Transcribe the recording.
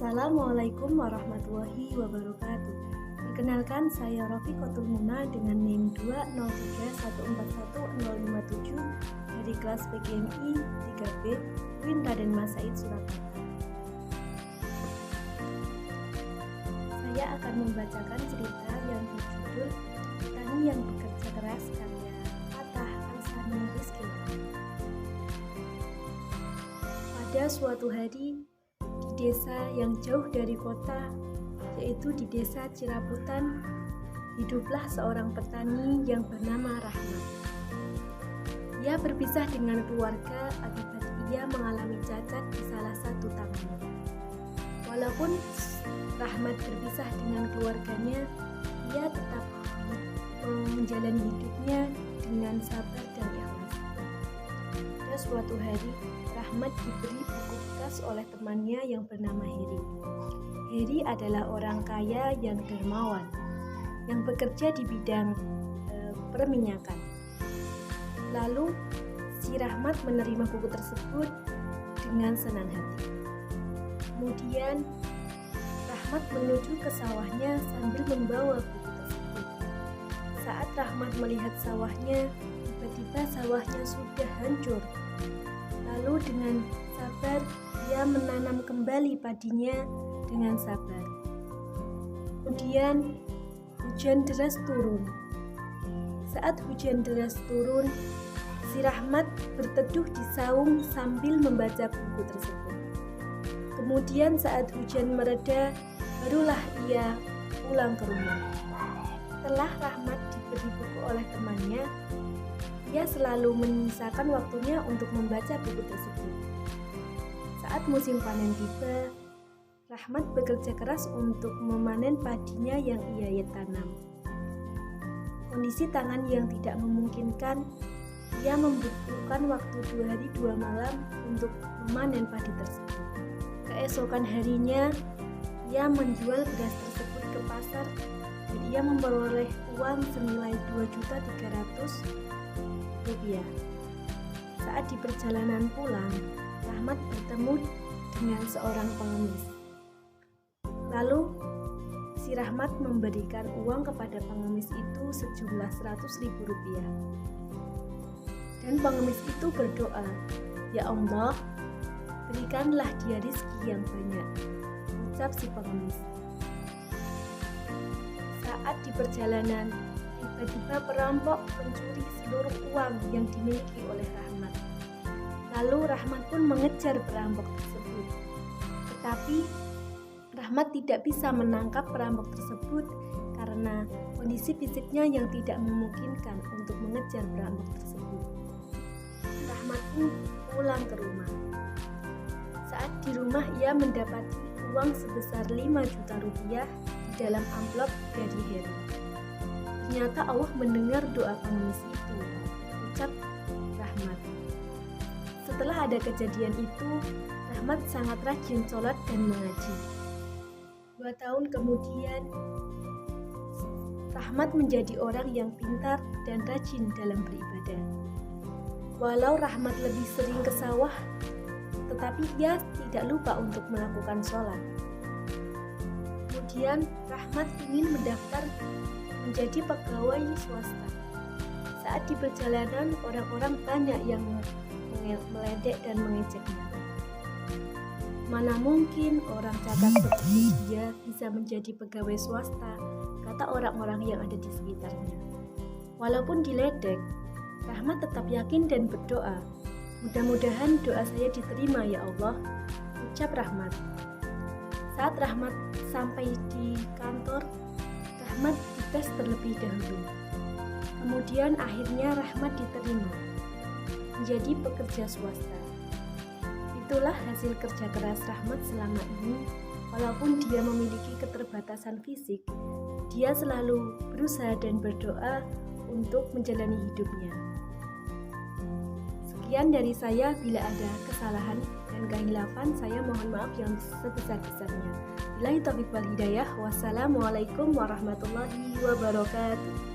Assalamualaikum warahmatullahi wabarakatuh. Perkenalkan, saya Rofiqatul Muna dengan NIM 203141057 dari kelas PGMI 3B UIN Raden Mas Said Surakarta. Saya akan membacakan cerita yang berjudul Petani yang Bekerja Keras karya Fatah Al-Sani Rizky. Pada suatu hari di desa yang jauh dari kota, yaitu di desa Ciraputan, hiduplah seorang petani yang bernama Rahmat. Ia berpisah dengan keluarga akibat ia mengalami cacat di salah satu tangannya. Walaupun Rahmat berpisah dengan keluarganya, ia tetap menjalani hidupnya dengan sabar dan ikhlas. Pada suatu hari, Rahmat diberi buku bekas oleh temannya yang bernama Heri. Heri adalah orang kaya yang dermawan, yang bekerja di bidang perminyakan. Lalu, si Rahmat menerima buku tersebut dengan senang hati. Kemudian, Rahmat menuju ke sawahnya sambil membawa buku tersebut. Saat Rahmat melihat sawahnya, tiba-tiba sawahnya sudah hancur. Lalu dengan sabar ia menanam kembali padinya dengan sabar. Kemudian hujan deras turun. Saat hujan deras turun, si Rahmat berteduh di saung sambil membaca buku tersebut. Kemudian saat hujan mereda, barulah ia pulang ke rumah. Setelah Rahmat diberi buku oleh temannya, ia selalu menyisakan waktunya untuk membaca buku tersebut. Saat musim panen tiba, Rahmat bekerja keras untuk memanen padinya yang ia tanam. Kondisi tangan yang tidak memungkinkan, ia membutuhkan waktu 2 hari 2 malam untuk memanen padi tersebut. Keesokan harinya, ia menjual beras tersebut ke pasar dan ia memperoleh uang senilai Rp2.300. Saat di perjalanan pulang, Rahmat bertemu dengan seorang pengemis. Lalu, si Rahmat memberikan uang kepada pengemis itu sejumlah Rp100.000. Dan pengemis itu berdoa, "Ya Allah, berikanlah dia rezeki yang banyak," ucap si pengemis. Saat di perjalanan, tiba-tiba perampok mencuri seluruh uang yang dimiliki oleh Rahmat. Lalu Rahmat pun mengejar perampok tersebut. Tetapi Rahmat tidak bisa menangkap perampok tersebut karena kondisi fisiknya yang tidak memungkinkan untuk mengejar perampok tersebut. Rahmat pun pulang ke rumah. Saat di rumah ia mendapati uang sebesar Rp5 juta di dalam amplop dari Heri. Ternyata Allah mendengar doa pengemis itu, ucap Rahmat. Setelah ada kejadian itu, Rahmat sangat rajin sholat dan mengaji. 2 tahun kemudian, Rahmat menjadi orang yang pintar dan rajin dalam beribadah. Walau Rahmat lebih sering ke sawah, tetapi ia tidak lupa untuk melakukan sholat. Kemudian Rahmat ingin mendaftar menjadi pegawai swasta. Saat di perjalanan, orang-orang banyak yang meledek dan mengejeknya. Mana mungkin orang cacat seperti dia bisa menjadi pegawai swasta, kata orang-orang yang ada di sekitarnya. Walaupun diledek, Rahmat tetap yakin dan berdoa, "Mudah-mudahan doa saya diterima ya Allah," ucap Rahmat. Saat Rahmat sampai di kantor, Rahmat dites terlebih dahulu. Kemudian akhirnya Rahmat diterima menjadi pekerja swasta. Itulah hasil kerja keras Rahmat selama ini. Walaupun dia memiliki keterbatasan fisik, dia selalu berusaha dan berdoa untuk menjalani hidupnya. Sekian dari saya. Bila ada kesalahan dan kehilafan, saya mohon maaf yang sebesar-besarnya. Billahi taufiq wal hidayah. Wassalamualaikum warahmatullahi wabarakatuh.